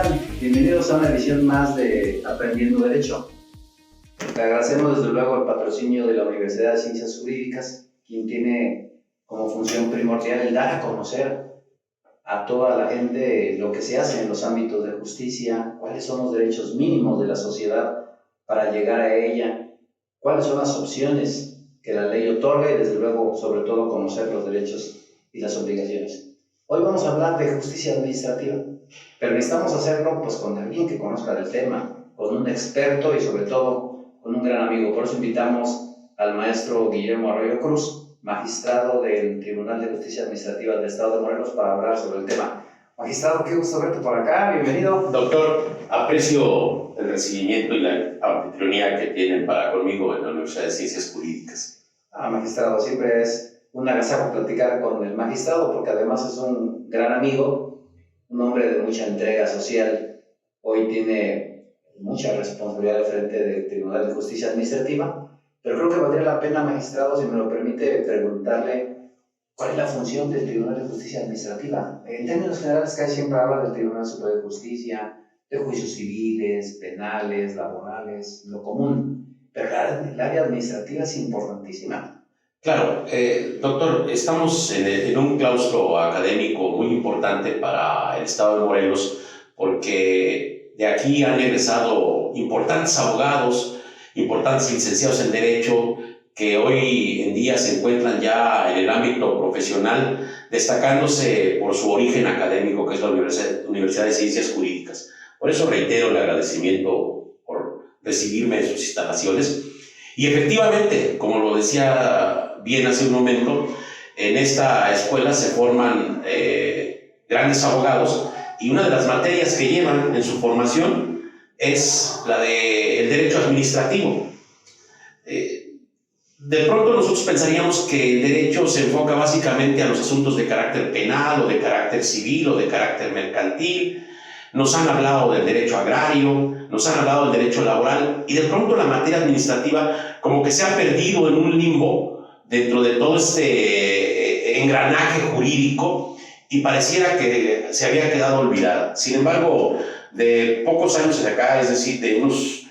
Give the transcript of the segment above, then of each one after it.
tal? Bienvenidos a una edición más de Aprendiendo Derecho. Le agradecemos desde luego el patrocinio de la Universidad de Ciencias Jurídicas, quien tiene como función primordial el dar a conocer a toda la gente lo que se hace en los ámbitos de justicia, cuáles son los derechos mínimos de la sociedad para llegar a ella, cuáles son las opciones que la ley otorga y desde luego, sobre todo, conocer los derechos y las obligaciones. Hoy vamos a hablar de justicia administrativa, pero necesitamos hacerlo pues con alguien que conozca del tema, con un experto y sobre todo con un gran amigo. Por eso invitamos al maestro Guillermo Arroyo Cruz, magistrado del Tribunal de Justicia Administrativa del Estado de Morelos, para hablar sobre el tema. Magistrado, qué gusto verte por acá, bienvenido. Doctor, aprecio el recibimiento y la anfitrionía que tienen para conmigo en la Universidad de Ciencias Jurídicas. Magistrado, siempre es un agasajo platicar con el magistrado porque además es un gran amigo, un hombre de mucha entrega social. Hoy tiene mucha responsabilidad al frente del Tribunal de Justicia Administrativa, pero creo que valdría la pena, magistrado, si me lo permite, preguntarle cuál es la función del Tribunal de Justicia Administrativa. En términos generales, casi siempre habla del Tribunal Superior de Justicia, de juicios civiles, penales, laborales, lo común, pero el área administrativa es importantísima. Claro, doctor, estamos en un claustro académico muy importante para el Estado de Morelos porque de aquí han egresado importantes abogados, importantes licenciados en Derecho, que hoy en día se encuentran ya en el ámbito profesional, destacándose por su origen académico, que es la Universidad de Ciencias Jurídicas. Por eso reitero el agradecimiento por recibirme en sus instalaciones. Y efectivamente, como lo decía bien hace un momento, en esta escuela se forman grandes abogados y una de las materias que llevan en su formación es la del derecho administrativo. De pronto nosotros pensaríamos que el derecho se enfoca básicamente a los asuntos de carácter penal o de carácter civil o de carácter mercantil. Nos han hablado del derecho agrario, nos han hablado del derecho laboral y de pronto la materia administrativa como que se ha perdido en un limbo dentro de todo este engranaje jurídico y pareciera que se había quedado olvidada. Sin embargo, de pocos años hacia acá, es decir, de unos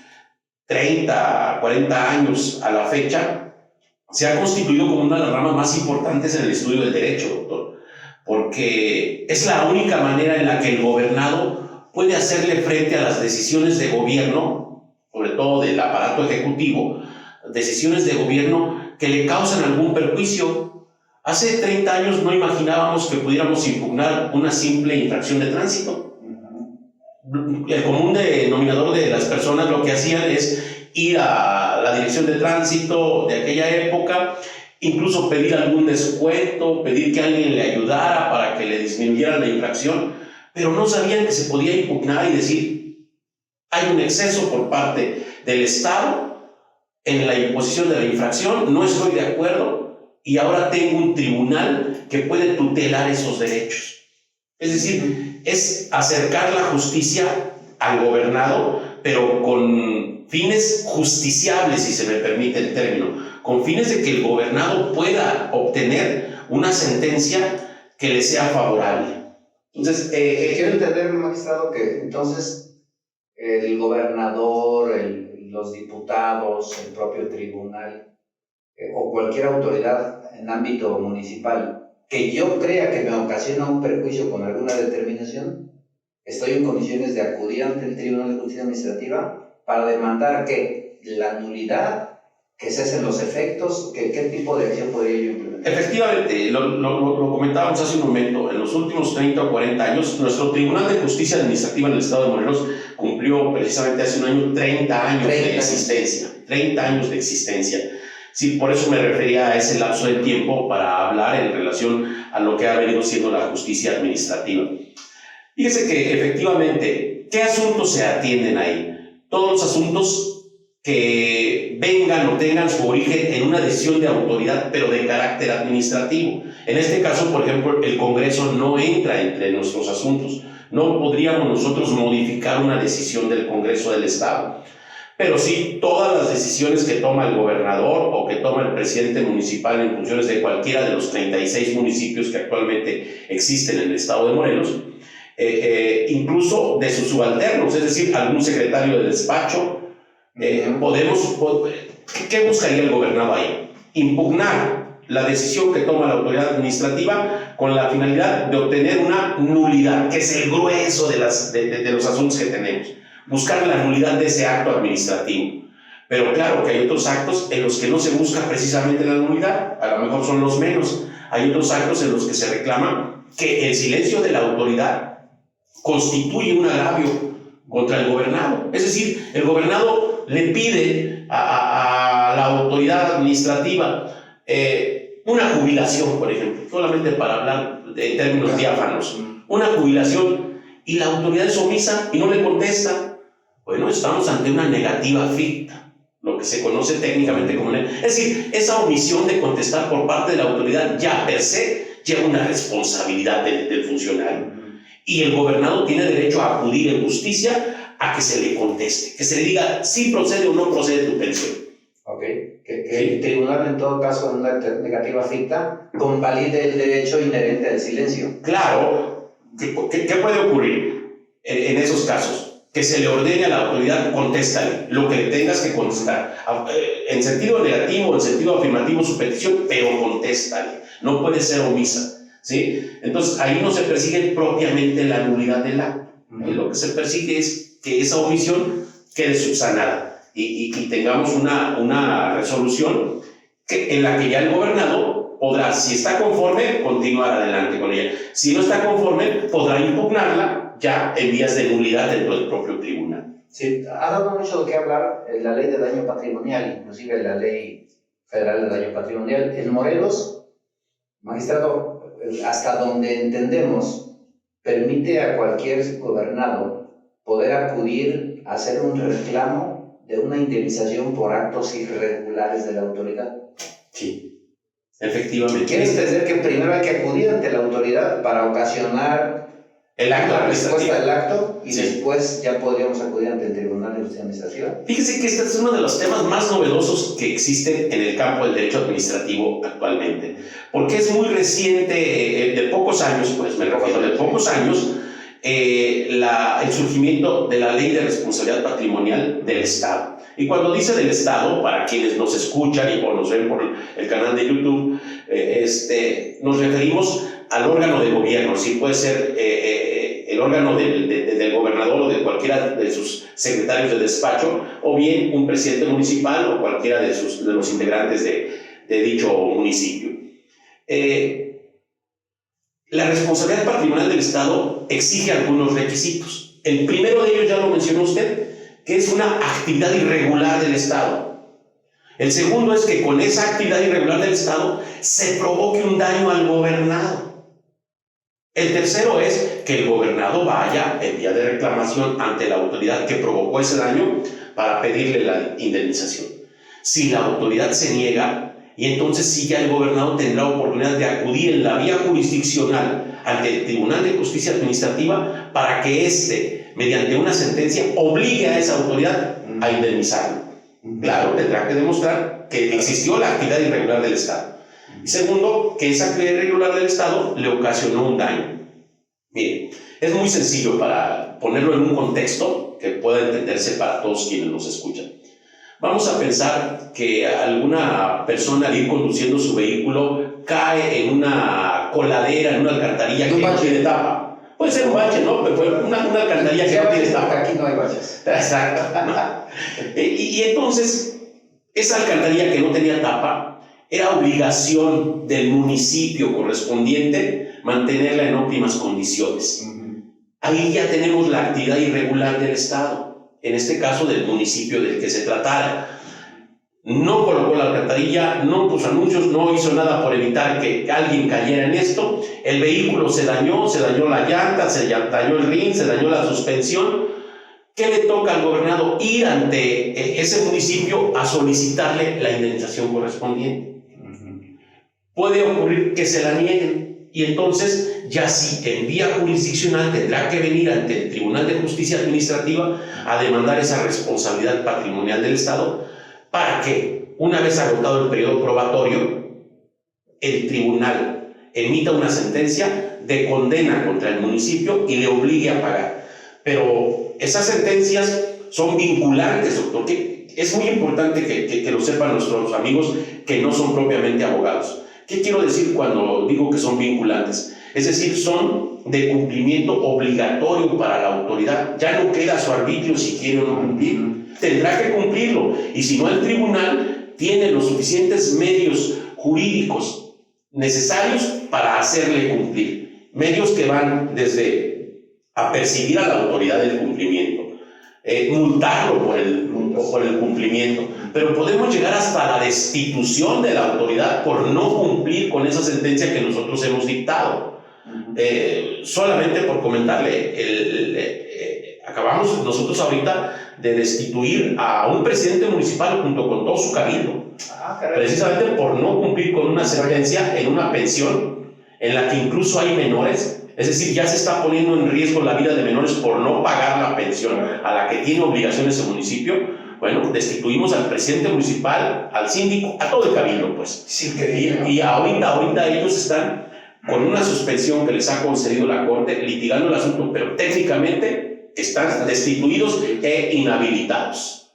30, 40 años a la fecha, se ha constituido como una de las ramas más importantes en el estudio del derecho, doctor, porque es la única manera en la que el gobernado puede hacerle frente a las decisiones de gobierno, sobre todo del aparato ejecutivo, decisiones de gobierno que le causan algún perjuicio. Hace 30 años no imaginábamos que pudiéramos impugnar una simple infracción de tránsito. El común denominador de las personas lo que hacían es ir a la dirección de tránsito de aquella época, incluso pedir algún descuento, pedir que alguien le ayudara para que le disminuyera la infracción, pero no sabían que se podía impugnar y decir: hay un exceso por parte del Estado en la imposición de la infracción, no estoy de acuerdo y ahora tengo un tribunal que puede tutelar esos derechos. Es decir, es acercar la justicia al gobernado, pero con fines justiciables, si se me permite el término, con fines de que el gobernado pueda obtener una sentencia que le sea favorable. Entonces, quiero entender, magistrado, que entonces el gobernador, los diputados, el propio tribunal o cualquier autoridad en ámbito municipal que yo crea que me ocasiona un perjuicio con alguna determinación, estoy en condiciones de acudir ante el Tribunal de Justicia Administrativa para demandar que la nulidad, que cesen los efectos, ¿qué tipo de acción podría yo implementar? Efectivamente, lo comentábamos hace un momento, en los últimos 30 o 40 años, nuestro Tribunal de Justicia Administrativa en el Estado de Morelos cumplió precisamente hace un año 30 años de existencia. 30 años de existencia. Sí, por eso me refería a ese lapso de tiempo para hablar en relación a lo que ha venido siendo la justicia administrativa. Fíjese que efectivamente, ¿qué asuntos se atienden ahí? Todos los asuntos que vengan o tengan su origen en una decisión de autoridad, pero de carácter administrativo. En este caso, por ejemplo, el Congreso no entra entre nuestros asuntos. No podríamos nosotros modificar una decisión del Congreso del Estado. Pero sí, todas las decisiones que toma el gobernador o que toma el presidente municipal en funciones de cualquiera de los 36 municipios que actualmente existen en el estado de Morelos, incluso de sus subalternos, es decir, algún secretario de despacho. ¿Qué buscaría el gobernado ahí? Impugnar la decisión que toma la autoridad administrativa con la finalidad de obtener una nulidad, que es el grueso de los asuntos que tenemos. Buscar la nulidad de ese acto administrativo. Pero claro que hay otros actos en los que no se busca precisamente la nulidad, a lo mejor son los menos. Hay otros actos en los que se reclama que el silencio de la autoridad constituye un agravio contra el gobernado. Es decir, el gobernado le pide a la autoridad administrativa una jubilación, por ejemplo, solamente para hablar en términos diáfanos, una jubilación, y la autoridad es omisa y no le contesta. Bueno, estamos ante una negativa ficta, lo que se conoce técnicamente como... Es decir, esa omisión de contestar por parte de la autoridad ya per se lleva una responsabilidad del funcionario. Y el gobernado tiene derecho a acudir en justicia a que se le conteste, que se le diga si procede o no procede tu pensión. Ok, que el tribunal en todo caso en una negativa ficta convalide el derecho inherente al silencio. Claro, ¿qué puede ocurrir en esos casos? Que se le ordene a la autoridad, contéstale lo que le tengas que contestar, en sentido negativo o en sentido afirmativo su petición, pero contéstale, no puede ser omisa. ¿Sí? Entonces ahí no se persigue propiamente la nulidad del acto. Lo que se persigue es que esa omisión quede subsanada y tengamos una resolución en la que ya el gobernado podrá, si está conforme, continuar adelante con ella. Si no está conforme, podrá impugnarla ya en vías de nulidad dentro del propio tribunal. Sí, ha dado mucho de qué hablar la ley de daño patrimonial, inclusive la ley federal de daño patrimonial. En Morelos, magistrado, hasta donde entendemos, permite a cualquier gobernado poder acudir a hacer un reclamo de una indemnización por actos irregulares de la autoridad. Sí, efectivamente. Quiere entender que primero hay que acudir ante la autoridad para ocasionar el acto la respuesta del acto y sí, después ya podríamos acudir ante el Tribunal de Justicia Administrativa. Fíjese que este es uno de los temas más novedosos que existen en el campo del derecho administrativo actualmente, porque es muy reciente, de pocos años, pues me refiero, de pocos años, el surgimiento de la ley de responsabilidad patrimonial del Estado. Y cuando dice del Estado, para quienes nos escuchan y nos ven por el canal de YouTube, nos referimos al órgano de gobierno, sí puede ser el órgano del gobernador o de cualquiera de sus secretarios de despacho, o bien un presidente municipal o cualquiera de los integrantes de dicho municipio. La responsabilidad patrimonial del Estado exige algunos requisitos. El primero de ellos ya lo mencionó usted, que es una actividad irregular del Estado. El segundo es que con esa actividad irregular del Estado se provoque un daño al gobernado. El tercero es que el gobernado vaya en vía de reclamación ante la autoridad que provocó ese daño para pedirle la indemnización. Si la autoridad se niega, y entonces sí ya el gobernado tendrá oportunidad de acudir en la vía jurisdiccional ante el Tribunal de Justicia Administrativa para que mediante una sentencia, obligue a esa autoridad a indemnizarlo. Claro, tendrá que demostrar que existió la actividad irregular del Estado. Y segundo, que esa actividad irregular del Estado le ocasionó un daño. Miren, es muy sencillo para ponerlo en un contexto que pueda entenderse para todos quienes nos escuchan. Vamos a pensar que alguna persona al ir conduciendo su vehículo cae en una coladera, en una alcantarilla que no tiene tapa. Puede ser un bache, ¿no? Una alcantarilla que no tiene tapa. Aquí no hay baches. Exacto, ¿no? Y entonces, esa alcantarilla que no tenía tapa, era obligación del municipio correspondiente mantenerla en óptimas condiciones. Ahí ya tenemos la actividad irregular del Estado, en este caso del municipio del que se tratara. No colocó la alcantarilla, no puso anuncios, no hizo nada por evitar que alguien cayera en esto. El vehículo se dañó la llanta, se dañó el rin, se dañó la suspensión. ¿Qué le toca al gobernado? Ir ante ese municipio a solicitarle la indemnización correspondiente. Puede ocurrir que se la nieguen y entonces ya sí en vía jurisdiccional tendrá que venir ante el Tribunal de Justicia Administrativa a demandar esa responsabilidad patrimonial del Estado para que, una vez agotado el periodo probatorio, el tribunal emita una sentencia de condena contra el municipio y le obligue a pagar. Pero esas sentencias son vinculantes, doctor, que es muy importante que lo sepan nuestros amigos que no son propiamente abogados. ¿Qué quiero decir cuando digo que son vinculantes? Es decir, son de cumplimiento obligatorio para la autoridad. Ya no queda a su arbitrio si quiere o no cumplir. Tendrá que cumplirlo. Y si no, el tribunal tiene los suficientes medios jurídicos necesarios para hacerle cumplir. Medios que van desde apercibir a la autoridad del cumplimiento, multarlo por el cumplimiento, pero podemos llegar hasta la destitución de la autoridad por no cumplir con esa sentencia que nosotros hemos dictado. Solamente por comentarle, acabamos nosotros ahorita de destituir a un presidente municipal junto con todo su cabildo, precisamente por no cumplir con una sentencia en una pensión en la que incluso hay menores. Es decir, ya se está poniendo en riesgo la vida de menores por no pagar la pensión a la que tiene obligaciones el municipio. Bueno, destituimos al presidente municipal, al síndico, a todo el cabildo, pues. Sí, y ahorita ellos están con una suspensión que les ha concedido la Corte, litigando el asunto, pero técnicamente están destituidos e inhabilitados.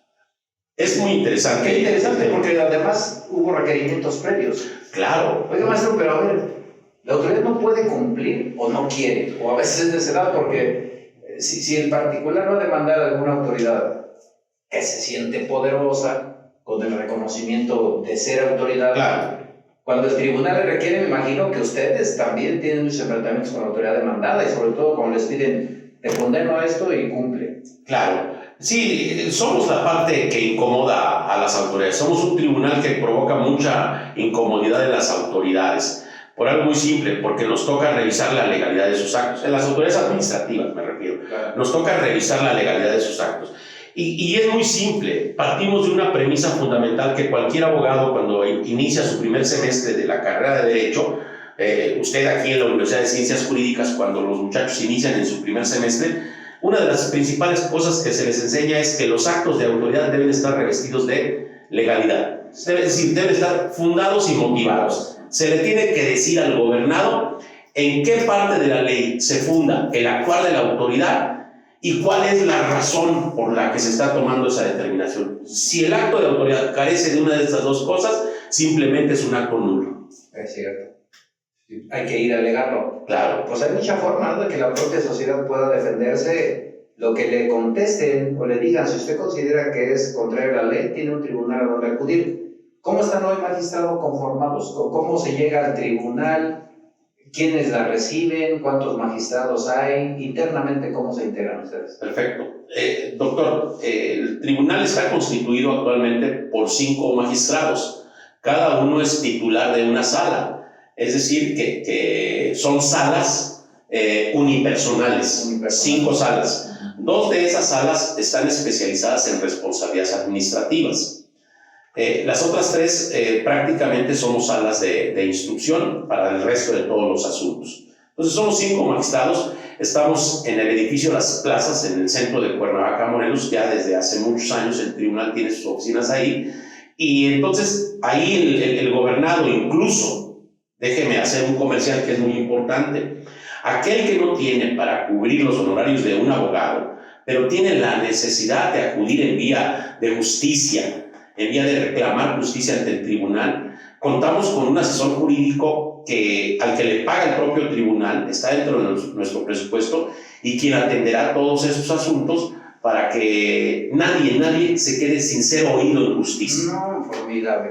Es muy interesante. Qué interesante, porque además hubo requerimientos previos. Claro. Oiga, maestro, pero a ver, la autoridad no puede cumplir o no quiere, o a veces es necesidad, porque si el particular va a demandar a alguna autoridad que se siente poderosa, con el reconocimiento de ser autoridad, Claro. Cuando el tribunal le requiere, me imagino que ustedes también tienen muchos enfrentamientos con la autoridad demandada, y sobre todo cuando les piden, te condeno a esto y cumple. Claro. Sí, somos la parte que incomoda a las autoridades. Somos un tribunal que provoca mucha incomodidad de las autoridades. Por algo muy simple, porque nos toca revisar la legalidad de sus actos. En las autoridades administrativas me refiero. Claro. Nos toca revisar la legalidad de sus actos. Y es muy simple. Partimos de una premisa fundamental que cualquier abogado, cuando inicia su primer semestre de la carrera de Derecho, usted aquí en la Universidad de Ciencias Jurídicas, cuando los muchachos inician en su primer semestre, una de las principales cosas que se les enseña es que los actos de autoridad deben estar revestidos de legalidad. Es decir, deben estar fundados y motivados. Se le tiene que decir al gobernado en qué parte de la ley se funda el actuar de la autoridad y cuál es la razón por la que se está tomando esa determinación. Si el acto de autoridad carece de una de estas dos cosas, simplemente es un acto nulo. Es cierto. Hay que ir a alegarlo. Claro. Pues hay mucha forma, ¿no?, de que la propia sociedad pueda defenderse. Lo que le contesten o le digan, si usted considera que es contrario a la ley, tiene un tribunal a donde acudir. ¿Cómo están hoy magistrados conformados? ¿Cómo se llega al tribunal? ¿Quiénes la reciben? ¿Cuántos magistrados hay? Internamente, ¿cómo se integran ustedes? Perfecto. Doctor, el tribunal está constituido actualmente por 5 magistrados. Cada uno es titular de una sala. Es decir, que son salas unipersonales, 5 salas. 2 de esas salas están especializadas en responsabilidades administrativas. Las otras 3 prácticamente somos salas de instrucción para el resto de todos los asuntos. Entonces somos 5 magistrados, estamos en el edificio Las Plazas, en el centro de Cuernavaca, Morelos. Ya desde hace muchos años el tribunal tiene sus oficinas ahí, y entonces ahí el gobernado, incluso, déjeme hacer un comercial que es muy importante, aquel que no tiene para cubrir los honorarios de un abogado, pero tiene la necesidad de acudir en vía de justicia, en vía de reclamar justicia ante el tribunal, contamos con un asesor jurídico al que le paga el propio tribunal, está dentro de nuestro presupuesto, y quien atenderá todos esos asuntos para que nadie se quede sin ser oído en justicia. No, formidable.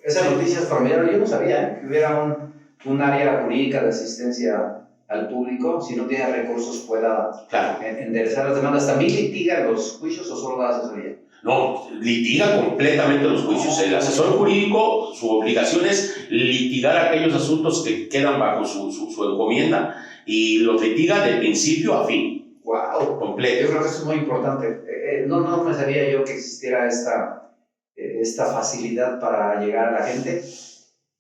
Esa noticia es formidable. Yo no sabía que hubiera un área jurídica de asistencia al público, si no tiene recursos, pueda enderezar las demandas. ¿También litiga los juicios o solo da asesoría? No, litiga completamente los juicios. El asesor jurídico, su obligación es litigar aquellos asuntos que quedan bajo su encomienda, y los litiga de principio a fin. ¡Wow! Completo. Yo creo que eso es muy importante. No me sabía yo que existiera esta facilidad para llegar a la gente.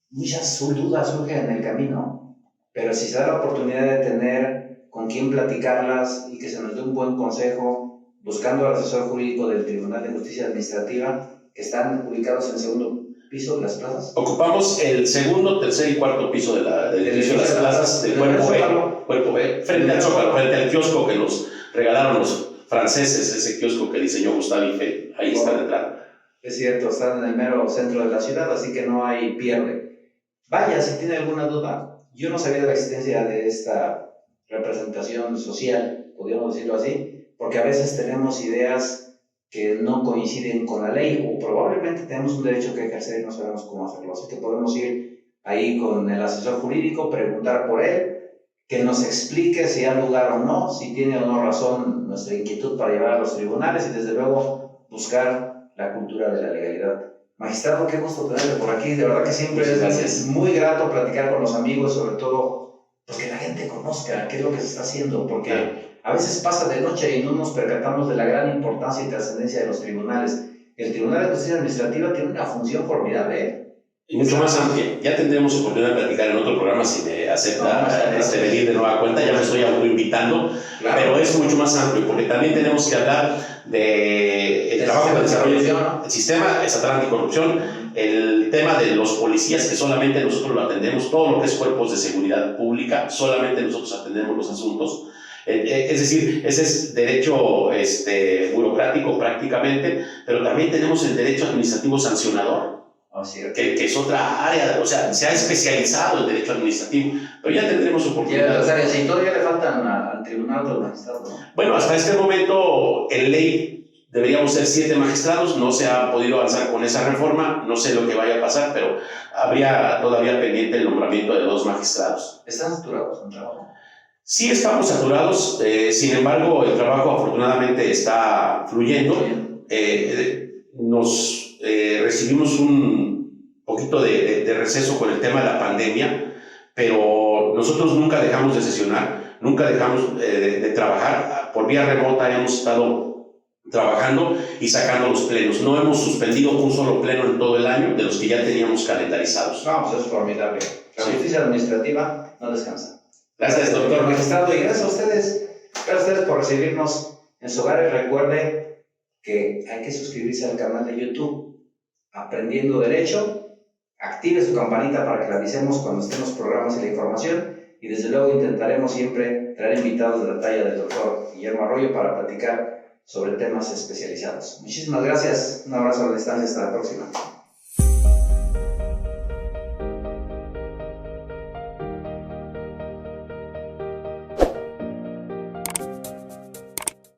Muchas dudas surgen en el camino, pero si se da la oportunidad de tener con quién platicarlas y que se nos dé un buen consejo, buscando al asesor jurídico del Tribunal de Justicia Administrativa, que están ubicados en el segundo piso de las plazas? Ocupamos el segundo, tercer y cuarto piso del edificio de las plazas del cuerpo B, frente al Zócalo, frente al kiosco que nos regalaron los franceses, ese kiosco que diseñó Gustave Eiffel. Ahí está la entrada. Es cierto, están en el mero centro de la ciudad, así que no hay pierde. Vaya, si tiene alguna duda, yo no sabía de la existencia de esta representación social, podríamos decirlo así, porque a veces tenemos ideas que no coinciden con la ley, o probablemente tenemos un derecho que ejercer y no sabemos cómo hacerlo, así que podemos ir ahí con el asesor jurídico, preguntar por él, que nos explique si hay lugar o no, si tiene o no razón nuestra inquietud para llevar a los tribunales y desde luego buscar la cultura de la legalidad. Magistrado, qué gusto tenerle por aquí, de verdad que siempre es muy grato platicar con los amigos, sobre todo pues que la gente conozca qué es lo que se está haciendo, porque a veces pasa de noche y no nos percatamos de la gran importancia y trascendencia de los tribunales. El Tribunal de Justicia Administrativa tiene una función formidable, y mucho más amplia. Ya tendremos oportunidad de platicar en otro programa si me acepta venir de nueva cuenta, ya me estoy autoinvitando, claro. Pero es mucho más amplio porque también tenemos que hablar del trabajo de desarrollo, ¿no? El sistema estatal anticorrupción, el tema de los policías que solamente nosotros lo atendemos, todo lo que es cuerpos de seguridad pública, solamente nosotros atendemos los asuntos. Es decir, ese es derecho burocrático prácticamente, pero también tenemos el derecho administrativo sancionador. Que es otra área, o sea, se ha especializado el derecho administrativo, pero ya tendremos oportunidad. Y todavía le faltan al tribunal de los magistrados, ¿no? Bueno, hasta este momento, en ley, deberíamos ser 7 magistrados, no se ha podido avanzar con esa reforma, no sé lo que vaya a pasar, pero habría todavía pendiente el nombramiento de 2 magistrados. ¿Están saturados en trabajo? Sí, estamos saturados, sin embargo, el trabajo afortunadamente está fluyendo. Recibimos un poquito de receso con el tema de la pandemia, pero nosotros nunca dejamos de sesionar, nunca dejamos de trabajar. Por vía remota hemos estado trabajando y sacando los plenos. No hemos suspendido un solo pleno en todo el año de los que ya teníamos calendarizados. Vamos, es formidable. La justicia administrativa no descansa. Gracias, doctor magistrado, y gracias a ustedes por recibirnos en su hogar. Y recuerde que hay que suscribirse al canal de YouTube Aprendiendo Derecho, active su campanita para que le avisemos cuando estén los programas y la información, y desde luego intentaremos siempre traer invitados de la talla del doctor Guillermo Arroyo para platicar sobre temas especializados. Muchísimas gracias, un abrazo a la distancia, hasta la próxima.